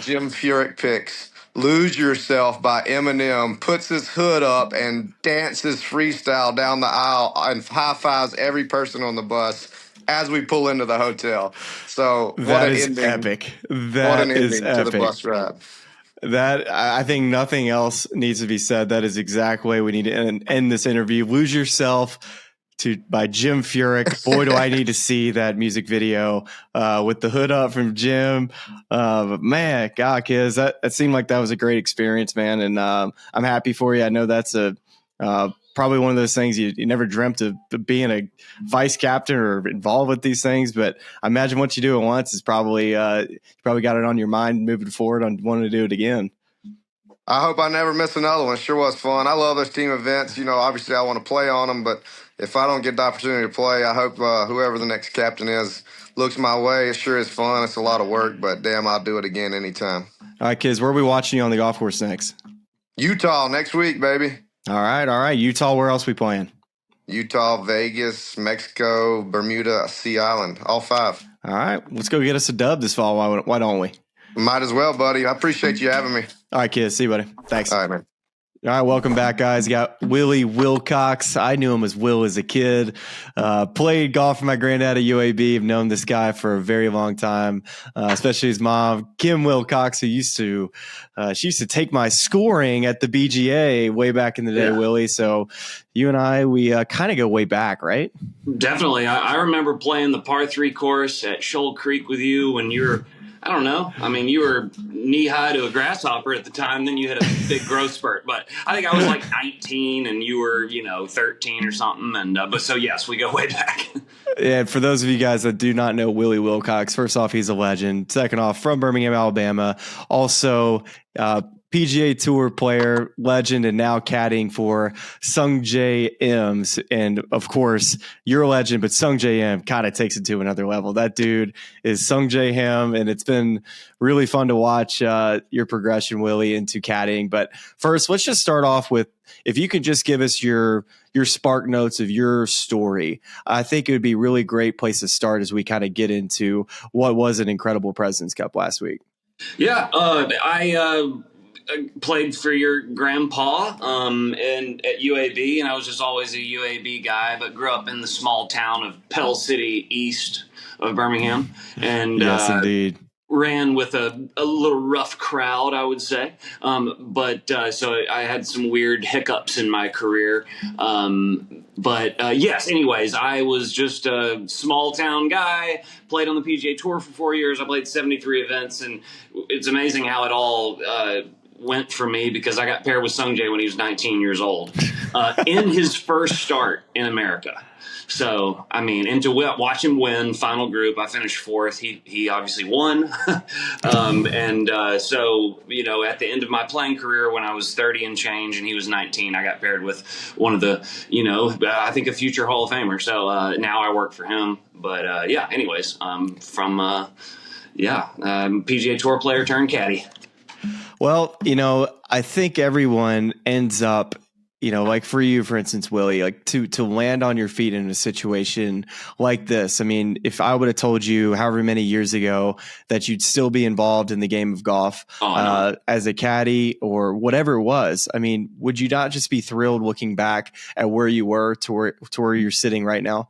Jim Furyk picks Lose Yourself by Eminem, puts his hood up and dances freestyle down the aisle and high-fives every person on the bus as we pull into the hotel. So that is epic. That is epic. To the bus ride. That, I think nothing else needs to be said. That is exactly way we need to end this interview. Lose Yourself by Jim Furyk. Boy, do I need to see that music video with the hood up from Jim. But man, God, kids, that seemed like that was a great experience, man. And I'm happy for you. I know that's probably one of those things you never dreamt of being a vice captain or involved with these things. But I imagine once you do it once, it's probably you probably got it on your mind moving forward on wanting to do it again. I hope I never miss another one. It sure was fun. I love those team events. Obviously I want to play on them, but if I don't get the opportunity to play, I hope whoever the next captain is looks my way. It sure is fun. It's a lot of work, but damn, I'll do it again anytime. All right, kids, where are we watching you on the golf course next? Utah next week, baby. All right. Utah, where else we playing? Utah, Vegas, Mexico, Bermuda, Sea Island, all 5. All right, let's go get us a dub this fall. Why don't we? Might as well, buddy. I appreciate you having me. All right, kids. See you, buddy. Thanks. All right, man. All right, welcome back, guys. You got Willy Wilcox. I knew him as Will as a kid. Played golf with my granddad at UAB. I've known this guy for a very long time, especially his mom, Kim Wilcox, who used to take my scoring at the BGA way back in the day, Willie. So you and I, we kind of go way back, right? Definitely. I remember playing the par 3 course at Shoal Creek with you when you were, I don't know. I mean, you were knee-high to a grasshopper at the time. Then you had a big growth spurt. But I think I was like 19 and you were, 13 or something. And but so, yes, we go way back. And for those of you guys that do not know Willy Wilcox, first off, he's a legend. Second off, from Birmingham, Alabama. Also, PGA Tour player, legend, and now caddying for Sungjae Im. And of course, you're a legend, but Sungjae Im kind of takes it to another level. That dude is Sungjae Im, and it's been really fun to watch your progression, Willie, into caddying. But first, let's just start off with, if you could just give us your spark notes of your story. I think it would be a really great place to start as we kind of get into what was an incredible President's Cup last week. Yeah, I played for your grandpa and at UAB, and I was just always a UAB guy, but grew up in the small town of Pell City, east of Birmingham. And yes, indeed. Ran with a little rough crowd, I would say. So I had some weird hiccups in my career. Yes, anyways, I was just a small town guy, played on the PGA Tour for 4 years. I played 73 events, and it's amazing how it all went for me because I got paired with Sungjae when he was 19 years old in his first start in America. So, I mean, and to watch him win final group, I finished 4th. He obviously won. So, at the end of my playing career, when I was 30 and change and he was 19, I got paired with one of the, I think a future Hall of Famer. So now I work for him. But anyways, PGA Tour player turned caddy. Well, I think everyone ends up like for you, for instance, Willie, like to land on your feet in a situation like this. I mean, if I would have told you however many years ago that you'd still be involved in the game of golf as a caddy or whatever it was, I mean, would you not just be thrilled looking back at where you were to where you're sitting right now?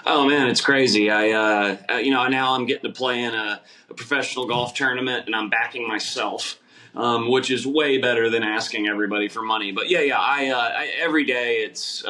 Oh man, it's crazy. Now I'm getting to play in a professional golf tournament, and I'm backing myself, which is way better than asking everybody for money. But I every day it's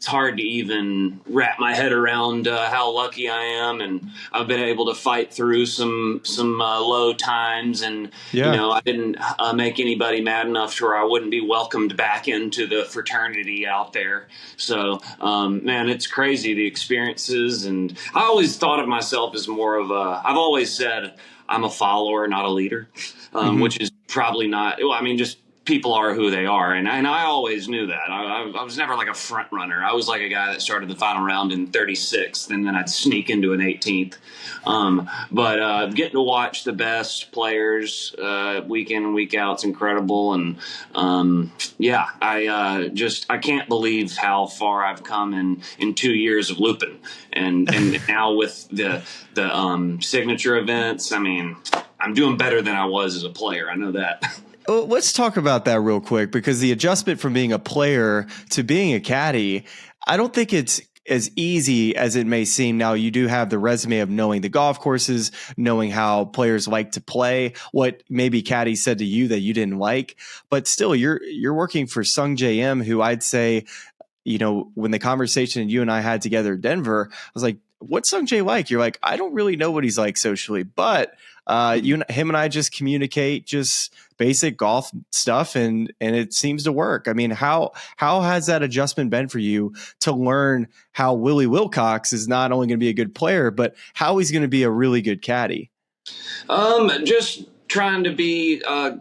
hard to even wrap my head around how lucky I am, and I've been able to fight through some low times, and I didn't make anybody mad enough to where I wouldn't be welcomed back into the fraternity out there. So man, it's crazy, the experiences. And I always thought of myself as more of I've always said I'm a follower, not a leader, which is probably not. Well, I mean, just people are who they are, and I always knew that. I was never like a front runner. I was like a guy that started the final round in 36th, and then I'd sneak into an 18th. But getting to watch the best players week in and week out is incredible, and I can't believe how far I've come in 2 years of looping, and now with the signature events. I mean, I'm doing better than I was as a player. I know that. Well, let's talk about that real quick, because the adjustment from being a player to being a caddy, I don't think it's as easy as it may seem. Now, you do have the resume of knowing the golf courses, knowing how players like to play, what maybe caddies said to you that you didn't like, but still you're working for Sungjae Im, who I'd say, when the conversation you and I had together in Denver, I was like, what's Sungjae like? You're like, I don't really know what he's like socially, but him and I just communicate just basic golf stuff, and it seems to work. I mean, how has that adjustment been for you to learn how Willy Wilcox is not only going to be a good player, but how he's going to be a really good caddy? Just trying to be I'm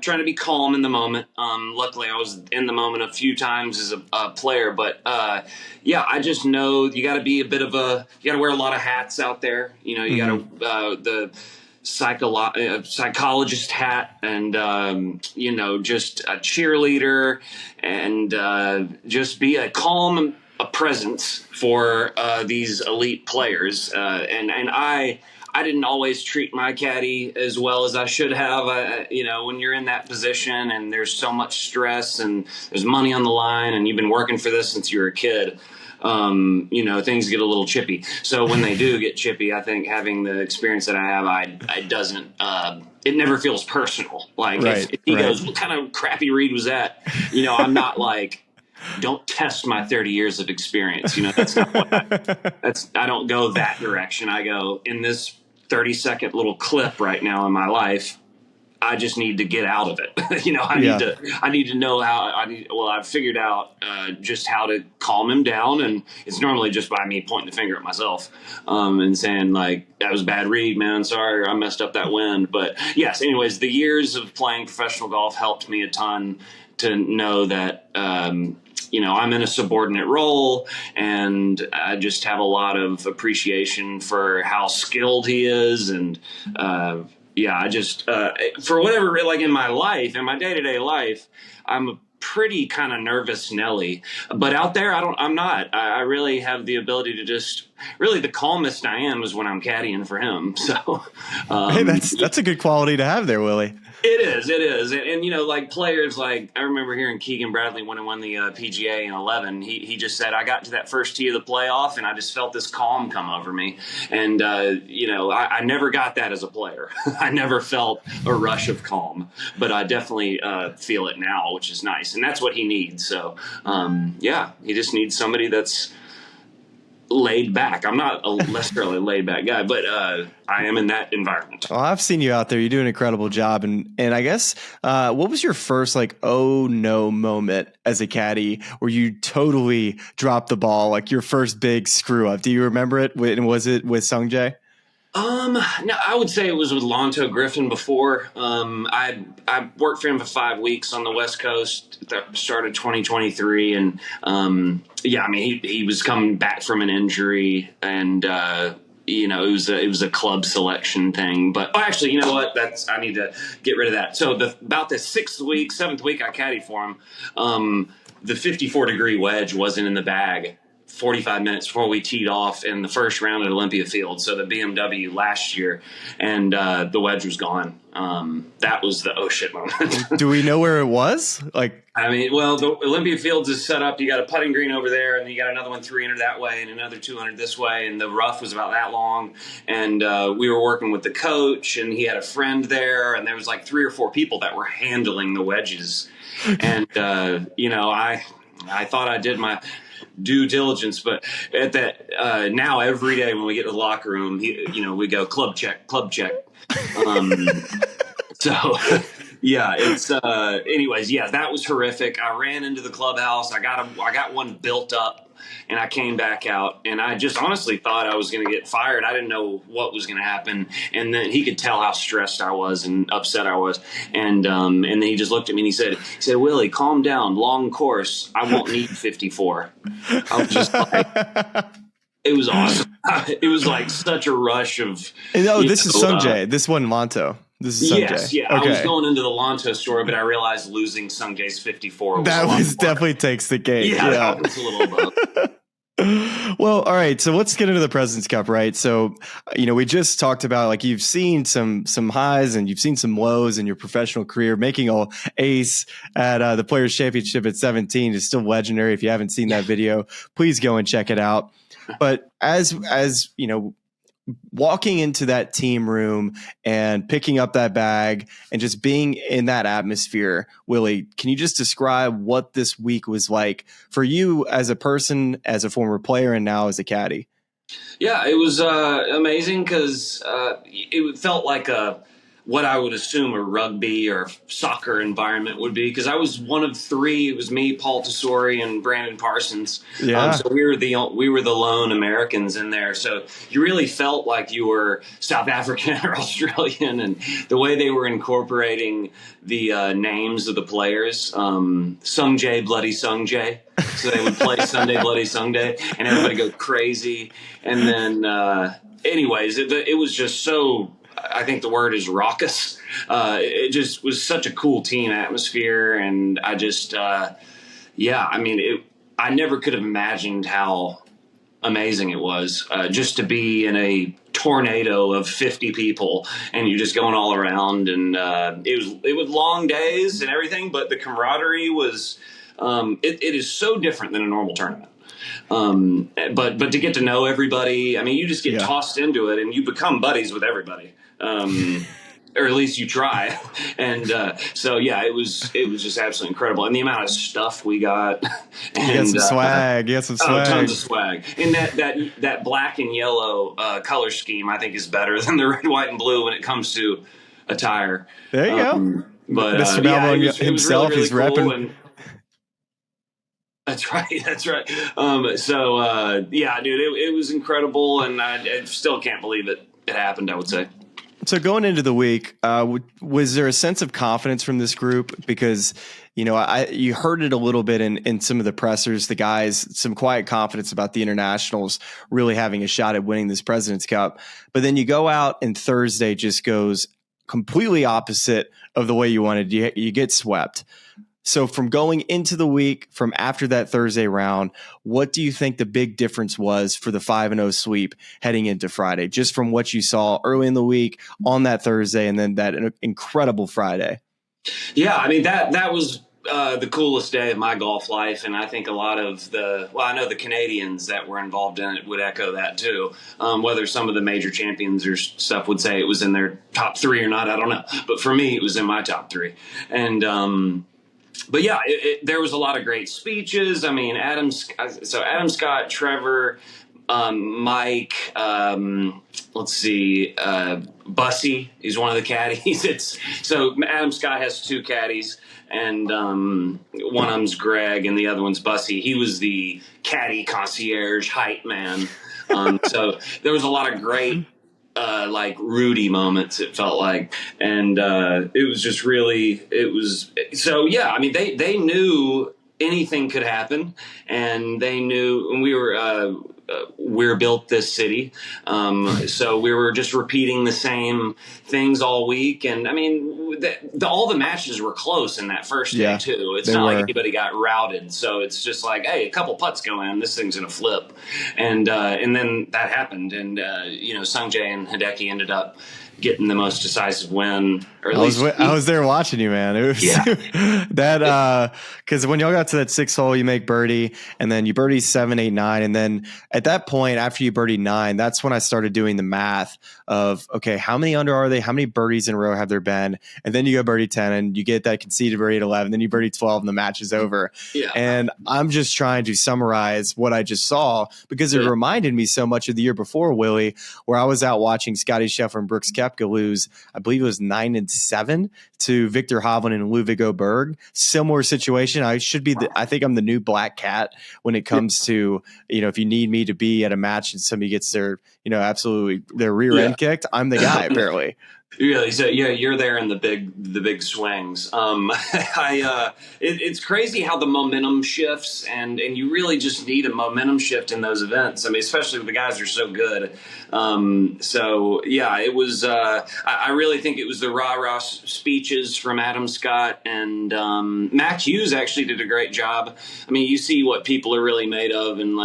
trying to be calm in the moment. Luckily I was in the moment a few times as a player, but I just know you got to be you got to wear a lot of hats out there. You got to the psychologist hat, and just a cheerleader, and just be a calm presence for these elite players, and I didn't always treat my caddy as well as I should have. When you're in that position and there's so much stress and there's money on the line and you've been working for this since you were a kid, things get a little chippy. So when they do get chippy, I think having the experience that I have, it never feels personal. Like if he goes, what kind of crappy read was that? I'm not like, don't test my 30 years of experience. That's not what I don't go that direction. I go, in this 30-second little clip right now in my life, I just need to get out of it. I need to know how I've figured out just how to calm him down. And it's normally just by me pointing the finger at myself and saying, like, that was a bad read, man. Sorry, I messed up that wind. But yes, anyways, the years of playing professional golf helped me a ton to know that, I'm in a subordinate role, and I just have a lot of appreciation for how skilled he is. And, I just, for whatever, like in my life, in my day-to-day life, I'm a pretty kind of nervous Nelly, but out there, I'm not. I really have the ability to just, really the calmest I am is when I'm caddying for him. So, hey, that's a good quality to have there, Willie. It is. And like players, like I remember hearing Keegan Bradley when he won the PGA in 11, he just said, I got to that first tee of the playoff and I just felt this calm come over me. And, I never got that as a player. I never felt a rush of calm, but I definitely feel it now, which is nice. And that's what he needs. So, he just needs somebody that's laid back. I'm not a necessarily laid back guy, but I am in that environment. Well, I've seen you out there. You do an incredible job. And I guess what was your first like, oh no moment as a caddy where you totally dropped the ball, like your first big screw up? Do you remember it? Was it with Sungjae? No, I would say it was with Lonto Griffin before. I worked for him for 5 weeks on the West Coast. That started 2023, and he was coming back from an injury, and it was a club selection thing. But actually, you know what? I need to get rid of that. So about the seventh week I caddied for him. The 54-degree wedge wasn't in the bag 45 minutes before we teed off in the first round at Olympia Field. So the BMW last year, and the wedge was gone. That was the oh shit moment. Do we know where it was? The Olympia Fields is set up. You got a putting green over there, and then you got another one 300 that way, and another 200 this way, and the rough was about that long. And we were working with the coach, and he had a friend there, and there was like 3 or 4 people that were handling the wedges. And I thought I did my due diligence, but at that now every day when we get to the locker room, we go club check. So yeah, it's anyways, yeah, that was horrific. I ran into the clubhouse. I got one built up, and I came back out, and I just honestly thought I was going to get fired. I didn't know what was going to happen, and then he could tell how stressed I was and upset I was, and then he just looked at me and he said, "Willie, calm down. Long course. I won't need 54." I was just like, it was awesome. It was like such a rush of. This is Sungjae. This wasn't Monto. This is Sungjae. Yes, yeah. Okay. I was going into the Lonto story, but I realized losing Sungjae's 54 definitely takes the cake. Yeah. That was a little above. Well, all right. So let's get into the President's Cup, right? So, we just talked about, like, you've seen some highs and you've seen some lows in your professional career. Making an ace at the Players Championship at 17 is still legendary. If you haven't seen that video, please go and check it out. But as walking into that team room and picking up that bag and just being in that atmosphere, Willie, can you just describe what this week was like for you as a person, as a former player, and now as a caddy? Yeah, it was amazing because it felt like what I would assume a rugby or soccer environment would be, because I was one of 3. It was me, Paul Tesori, and Brandon Parsons. Yeah. So we were the lone Americans in there. So you really felt like you were South African or Australian, and the way they were incorporating the names of the players, Sungjae, Bloody Sungjae. So they would play Sunday, Bloody Sunday, and everybody go crazy. And then, anyways, it was just so. I think the word is raucous. It just was such a cool team atmosphere. And I just, I never could have imagined how amazing it was just to be in a tornado of 50 people and you're just going all around. And it was long days and everything, but the camaraderie was, it is so different than a normal tournament. But to get to know everybody, I mean, you just get tossed into it and you become buddies with everybody. Or at least you try. And so, yeah, it was just absolutely incredible. And the amount of stuff we got. And, you got some swag. Tons of swag. And that black and yellow color scheme, I think, is better than the red, white, and blue when it comes to attire. There you go. But Mr. Malmo himself is really cool repping. That's right. Yeah, dude, it was incredible, and I still can't believe it happened, I would say. So going into the week, was there a sense of confidence from this group? Because, you heard it a little bit in some of the pressers, the guys, some quiet confidence about the internationals really having a shot at winning this President's Cup. But then you go out and Thursday just goes completely opposite of the way you wanted. You get swept. So from going into the week, from after that Thursday round, what do you think the big difference was for the 5-0 sweep heading into Friday, just from what you saw early in the week on that Thursday and then that incredible Friday? Yeah, I mean, that was the coolest day of my golf life. And I think a lot of I know the Canadians that were involved in it would echo that too. Whether some of the major champions or stuff would say it was in their top 3 or not, I don't know. But for me, it was in my top 3. And, but yeah, there was a lot of great speeches. I mean, Adam Scott, Trevor, Mike, let's see, Bussy, he's one of the caddies. So Adam Scott has 2 caddies, and one of them's Greg and the other one's Bussy. He was the caddy concierge hype man. So there was a lot of great like Rudy moments, it felt like. And it was just really, so yeah, I mean, they knew anything could happen, and they knew. And we're built this city, so we were just repeating the same things all week. And I mean, all the matches were close in that first day too. It's not like anybody got routed, so it's just like, hey, a couple putts go in, this thing's gonna flip, and then that happened, and Sungjae and Hideki ended up getting the most decisive win. Or at least I was there watching you, man. It was that because when y'all got to that 6th hole, you make birdie, and then you birdie 7, 8, 9, and then at that point, after you birdie 9, that's when I started doing the math of, okay, how many under are they? How many birdies in a row have there been? And then you go birdie 10, and you get that conceded birdie at 11, then you birdie 12, and the match is over. Yeah. And I'm just trying to summarize what I just saw, because it reminded me so much of the year before, Willie, where I was out watching Scottie Scheffler and Brooks Koepka lose, I believe it was 9 and 7 to Victor Hovland and Ludwig Oberg. Similar situation. I think I'm the new black cat when it comes to, if you need me to be at a match and somebody gets their, absolutely their rear end kicked, I'm the guy apparently. Really? So you're there in the big swings. It's crazy how the momentum shifts, and you really just need a momentum shift in those events. I mean, especially when the guys are so good. It was. I really think it was the rah-rah speeches from Adam Scott, and Matt Hughes actually did a great job. I mean, you see what people are really made of, and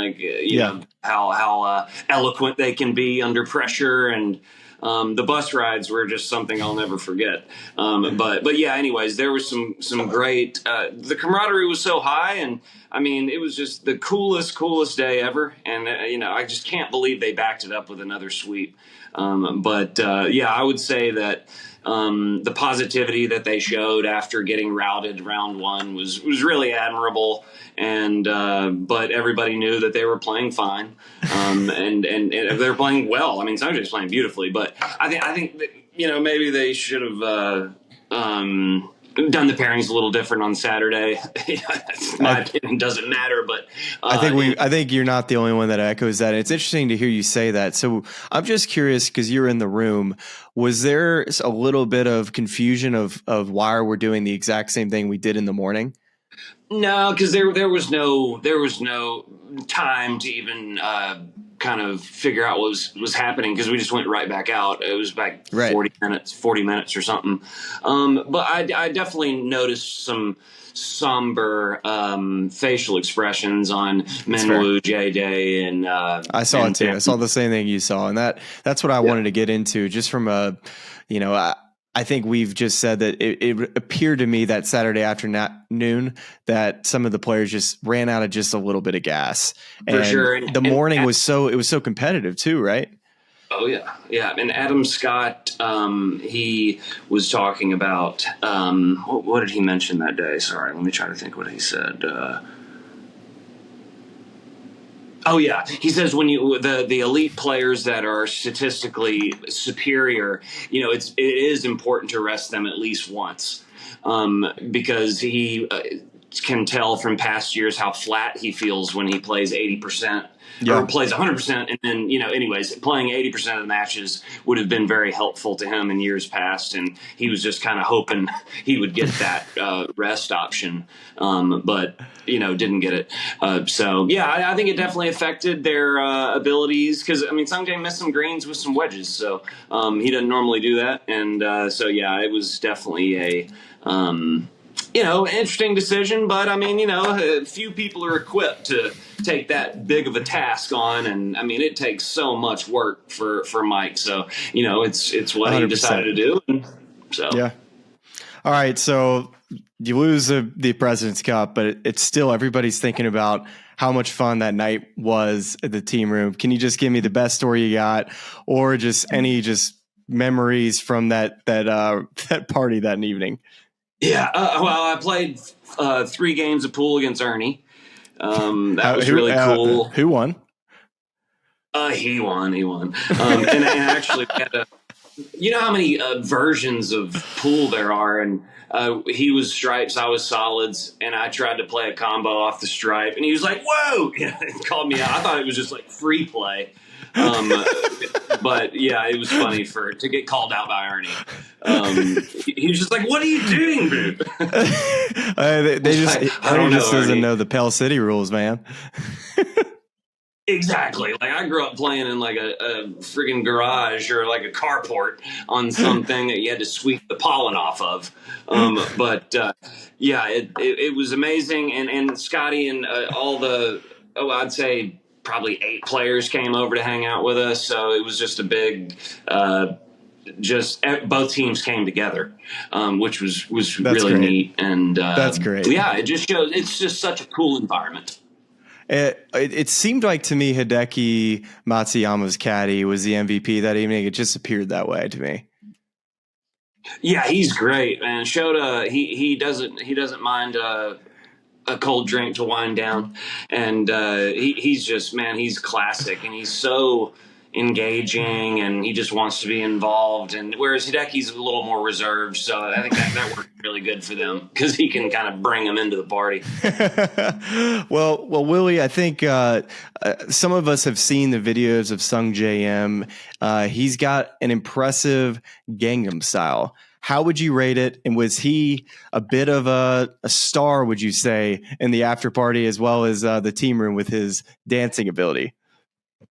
how eloquent they can be under pressure, and the bus rides were just something I'll never forget. But yeah, anyways, there was some great, the camaraderie was so high, and I mean, it was just the coolest day ever. And, I just can't believe they backed it up with another sweep. I would say that, the positivity that they showed after getting routed round 1 was really admirable. And but everybody knew that they were playing fine, and they were playing well. I mean, Sungjae's playing beautifully, but I think that, maybe they should have done the pairings a little different on Saturday. My opinion doesn't matter, but I think you're not the only one that echoes that. It's interesting to hear you say that. So I'm just curious, because you're in the room, was there a little bit of confusion of why we're doing the exact same thing we did in the morning? No, because there was no time to even kind of figure out what was happening, because we just went right back out. It was like 40 minutes or something. But I definitely noticed some somber facial expressions on Minwoo, J-Day, and I saw it too. I saw the same thing you saw, and that's what I wanted to get into, just from a, I think we've just said that it appeared to me that Saturday afternoon that some of the players just ran out of just a little bit of gas. For sure. The morning was so competitive too, right? Oh yeah. Yeah. And Adam Scott, he was talking about, what did he mention that day? Sorry, let me try to think what he said. Oh yeah, he says when the elite players that are statistically superior, it is important to rest them at least once, because he can tell from past years how flat he feels when he plays 80%. Or plays 100%, and then, anyways, playing 80% of the matches would have been very helpful to him in years past, and he was just kind of hoping he would get that rest option, but, didn't get it. I think it definitely affected their abilities, because, I mean, Sungjae missed some greens with some wedges, so he doesn't normally do that, and it was definitely a interesting decision, but I mean, few people are equipped to take that big of a task on, and I mean, it takes so much work for Mike. So, it's what 100%. He decided to do. And so, yeah. All right. So you lose the President's Cup, but it's still, everybody's thinking about how much fun that night was at the team room. Can you just give me the best story you got, or just any memories from that party that evening? Yeah, I played 3 games of pool against Ernie. That was really cool. Who won? He won. And actually, you know how many versions of pool there are, and he was stripes, I was solids, and I tried to play a combo off the stripe, and he was like, "Whoa!" He called me out. I thought it was just like free play. But yeah, it was funny to get called out by Ernie. He was just like, "What are you doing, dude?" Ernie just doesn't know the Pell City rules, man. Exactly. Like I grew up playing in like a friggin' garage or like a carport on something that you had to sweep the pollen off of. But it was amazing. And Scotty and I'd say probably 8 players came over to hang out with us. So it was just a big, both teams came together, which was really neat. And that's great. Yeah, it just shows it's just such a cool environment. It seemed like to me Hideki Matsuyama's caddy was the MVP that evening. It just appeared that way to me. Yeah, he's great, man. Shota, he doesn't mind a cold drink to wind down, and he's just, man, he's classic, and he's so engaging, and he just wants to be involved. And whereas Hideki's a little more reserved, so I think that worked really good for them because he can kind of bring them into the party. well, Willie, I think some of us have seen the videos of Sungjae Im. He's got an impressive Gangnam style. How would you rate it? And was he a bit of a star, would you say, in the after party as well as the team room with his dancing ability?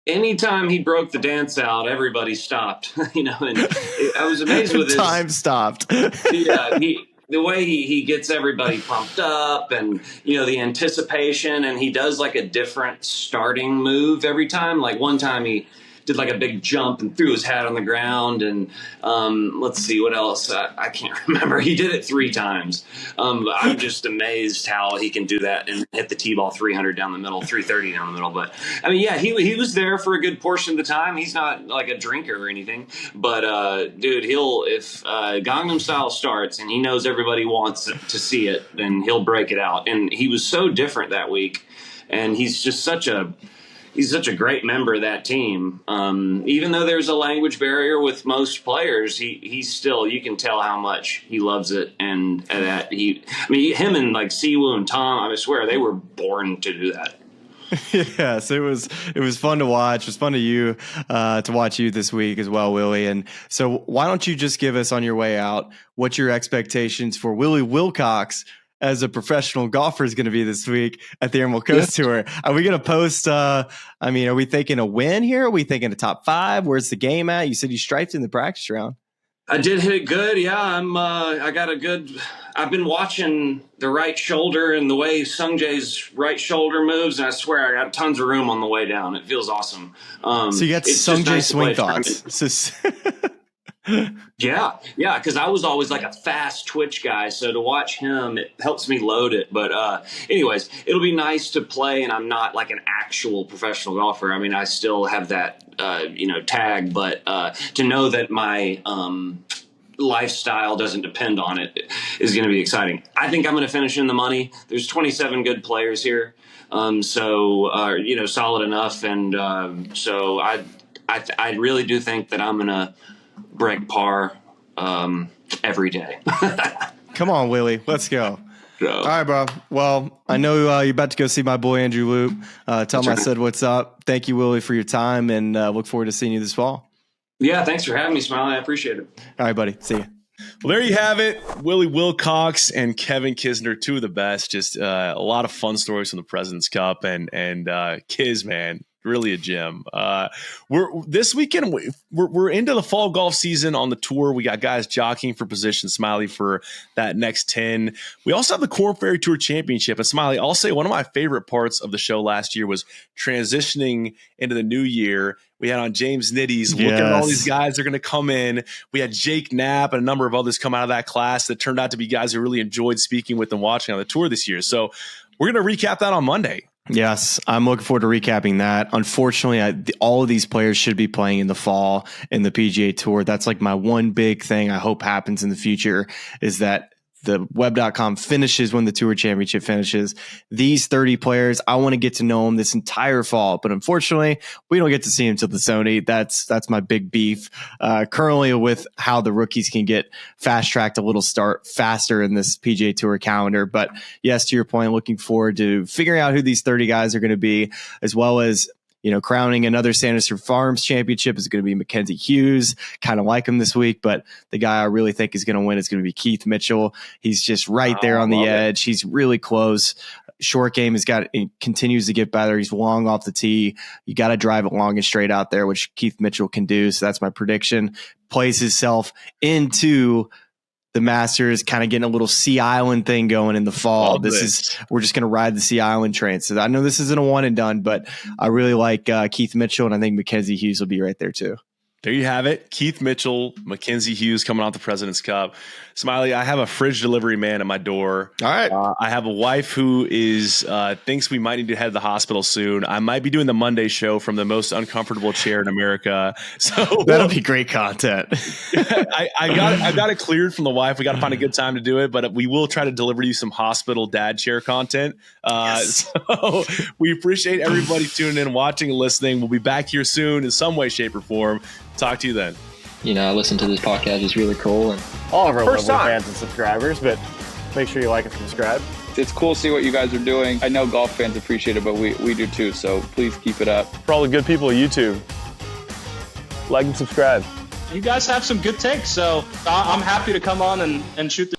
Anytime he broke the dance out, everybody stopped. And I was amazed with his time stopped. Yeah, the way he gets everybody pumped up, and the anticipation, and he does like a different starting move every time. Like one time he did like a big jump and threw his hat on the ground, and let's see what else. I can't remember. He did it 3 times. I'm just amazed how he can do that and hit the tee ball 300 down the middle, 330 down the middle. But I mean, yeah, he was there for a good portion of the time. He's not like a drinker or anything, but dude, if Gangnam Style starts and he knows everybody wants to see it, then he'll break it out. And he was so different that week, and he's just such a great member of that team. Even though there's a language barrier with most players, he's still, you can tell how much he loves it. And that him and like Siwoo and Tom, I swear they were born to do that. Yes, it was fun to watch. It was fun to watch you this week as well, Willie. And so why don't you just give us on your way out, what your expectations for Willy Wilcox as a professional golfer is going to be this week at the Emerald Coast Tour? Are we going to post, are we thinking a win here? Are we thinking a top 5? Where's the game at? You said you striped in the practice round. I did hit it good. Yeah. I've been watching the right shoulder and the way Sungjae's right shoulder moves. And I swear I got tons of room on the way down. It feels awesome. So you got Sungjae swing thoughts. Yeah, because I was always like a fast twitch guy, so to watch him, it helps me load it. But anyways, it'll be nice to play, and I'm not like an actual professional golfer. I mean, I still have that tag, but to know that my lifestyle doesn't depend on it is going to be exciting. I think I'm going to finish in the money. There's 27 good players here, so solid enough, and so I really do think that I'm going to break par every day. Come on, Willie. Let's go. All right, bro. Well, I know you're about to go see my boy Andrew Loop. Tell him I said what's up. Thank you, Willie, for your time, and look forward to seeing you this fall. Yeah, thanks for having me, Smylie. I appreciate it. All right, buddy. See you. Well, there you have it. Willy Wilcox and Kevin Kisner, 2 of the best. Just a lot of fun stories from the President's Cup, and Kiz, man, really a gem. This weekend we're into the fall golf season on the tour. We got guys jockeying for position. Smylie for that next 10. We also have the Korn Ferry Tour Championship. And Smylie, I'll say one of my favorite parts of the show last year was transitioning into the new year. We had on James Nitty's looking at all these guys that are going to come in. We had Jake Knapp and a number of others come out of that class that turned out to be guys who really enjoyed speaking with and watching on the tour this year. So we're going to recap that on Monday. Yes, I'm looking forward to recapping that. Unfortunately, all of these players should be playing in the fall in the PGA Tour. That's like my one big thing I hope happens in the future is that the web.com finishes when the Tour Championship finishes. These 30 players, I want to get to know them this entire fall, but unfortunately, we don't get to see them till the Sony. That's my big beef currently with how the rookies can get fast-tracked a little start faster in this PGA Tour calendar. But yes, to your point, looking forward to figuring out who these 30 guys are going to be, as well as crowning another Sanderson Farms championship is going to be Mackenzie Hughes. Kind of like him this week, but the guy I really think is going to win is going to be Keith Mitchell. He's just right there on the edge. He's really close. Short game continues to get better. He's long off the tee. You got to drive it long and straight out there, which Keith Mitchell can do. So that's my prediction. Plays himself into the Masters, kind of getting a little Sea Island thing going in the fall. We're just going to ride the Sea Island train. So I know this isn't a one and done, but I really like Keith Mitchell, and I think Mackenzie Hughes will be right there too. There you have it. Keith Mitchell, Mackenzie Hughes coming off the President's Cup. Smylie, I have a fridge delivery man at my door. All right. I have a wife who thinks we might need to head to the hospital soon. I might be doing the Monday show from the most uncomfortable chair in America. So that'll be great content. I got it cleared from the wife. We got to find a good time to do it, but we will try to deliver you some hospital dad chair content. Yes. So we appreciate everybody tuning in, watching, and listening. We'll be back here soon in some way, shape, or form. Talk to you then. I listen to this podcast. It's really cool. And all of our lovely fans and subscribers, but make sure you like and subscribe. It's cool to see what you guys are doing. I know golf fans appreciate it, but we do too. So please keep it up. For all the good people of YouTube, like and subscribe. You guys have some good takes, so I'm happy to come on and shoot the